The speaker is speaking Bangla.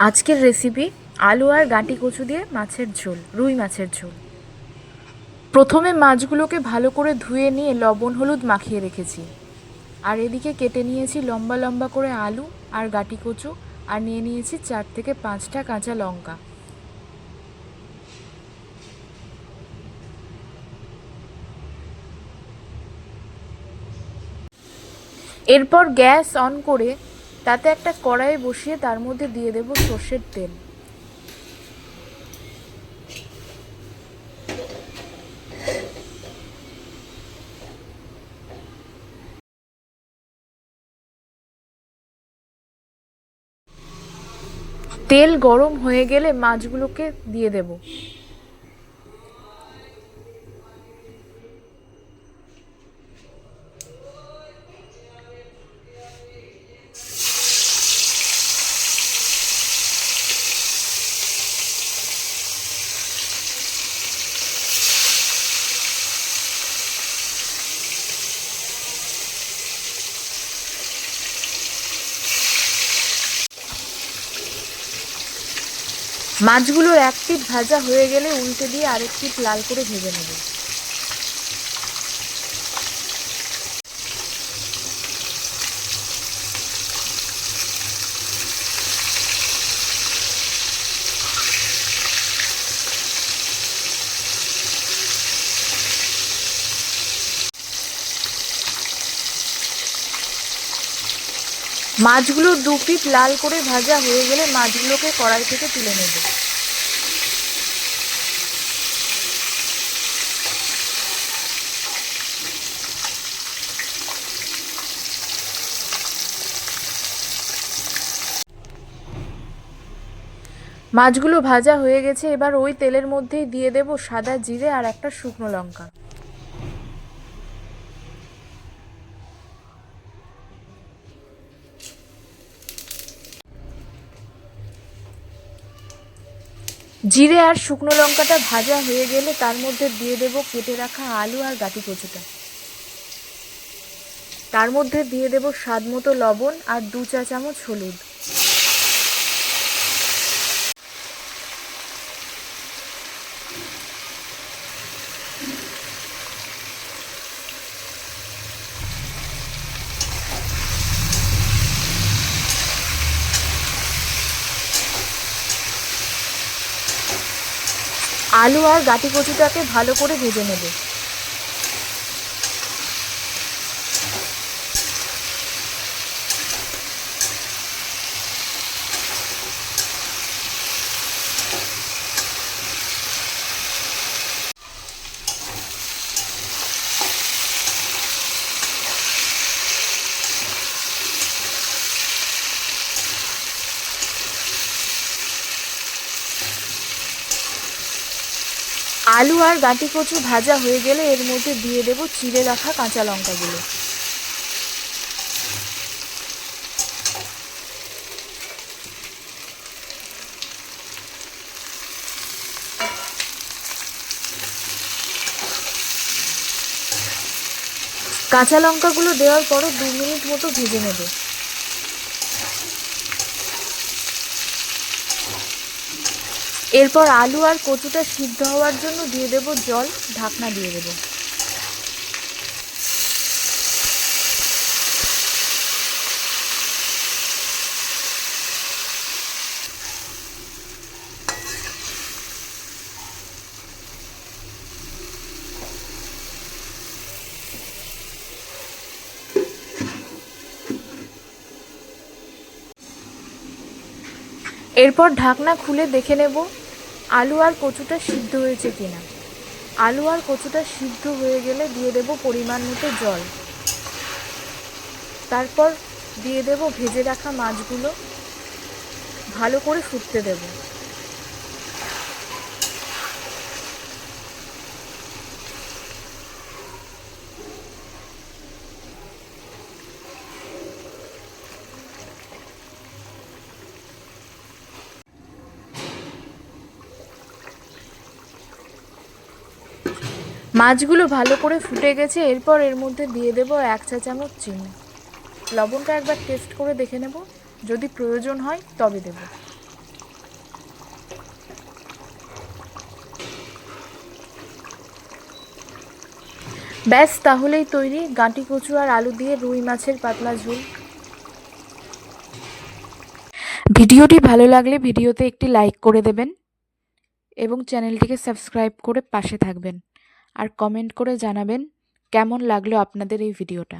আজকের রেসিপি আলু আর গাঁটি কচু দিয়ে মাছের ঝোল, রুই মাছের ঝোল। প্রথমে মাছগুলোকে ভালো করে ধুয়ে নিয়ে লবণ হলুদ মাখিয়ে রেখেছি। আর এদিকে কেটে নিয়েছি লম্বা লম্বা করে আলু আর গাঁটি কচু, আর নিয়ে নিয়েছি 4 থেকে 5টা কাঁচা লঙ্কা। এরপর গ্যাস অন করে তাতে একটা কড়াই বসিয়ে তার মধ্যে দিয়ে দেব সর্ষের তেল। তেল গরম হয়ে গেলে মাছগুলোকে দিয়ে দেব। মাছগুলোর এক পিঠ ভাজা হয়ে গেলে উল্টে দিয়ে আরেক পিঠ লাল করে ভেজে নেব। মাছগুলো 2 পিঠ লাল করে ভাজা হয়ে গেলে মাছগুলোকে কড়াই থেকে তুলে নেব। মাছগুলো ভাজা হয়ে গেছে, এবার ওই তেলের মধ্যেই দিয়ে দেব সাদা জিরে আর একটা শুকনো লঙ্কা। জিরে আর শুকনো লঙ্কাটা ভাজা হয়ে গেলে তার মধ্যে দিয়ে দেব কেটে রাখা আলু আর গাঁটি কচুটা। তার মধ্যে দিয়ে দেব স্বাদ মতো লবণ আর 2 চা চামচ হলুদ। আলু আর গাঁটি কচুটাকে ভালো করে ভেজে নেব। আলু আর গাঁটি কচু ভাজা হয়ে গেলে এর মধ্যে দিয়ে দেব চিড়ে রাখা কাঁচা লঙ্কাগুলো। কাঁচা লঙ্কাগুলো দেওয়ার পরও 2 মিনিট মতো ভেজে নেব। এরপর আলু আর কচুটা সিদ্ধ হওয়ার জন্য দিয়ে দেব জল, ঢাকনা দিয়ে দেব। এরপর ঢাকনা খুলে দেখে নেব আলু আর কচুটা সিদ্ধ হয়েছে কিনা। আলু আর কচুটা সিদ্ধ হয়ে গেলে দিয়ে দেব পরিমাণ মতো জল। তারপর দিয়ে দেব ভেজে রাখা মাছগুলো, ভালো করে ফুটতে দেব। মাছগুলো ভালো করে ফুটে গেছে, এরপর এর মধ্যে দিয়ে দেব 1 চা চামচ চিনি। লবণটা একবার টেস্ট করে দেখে নেব, যদি প্রয়োজন হয় তবে দেব। ব্যাস তাহলেই তৈরি গাঁটি কচু আর আলু দিয়ে রুই মাছের পাতলা ঝোল। ভিডিওটি ভালো লাগলে ভিডিওতে একটি লাইক করে দেবেন এবং চ্যানেলটিকে সাবস্ক্রাইব করে পাশে থাকবেন আর কমেন্ট করে জানাবেন কেমন লাগলো আপনাদের এই ভিডিওটা।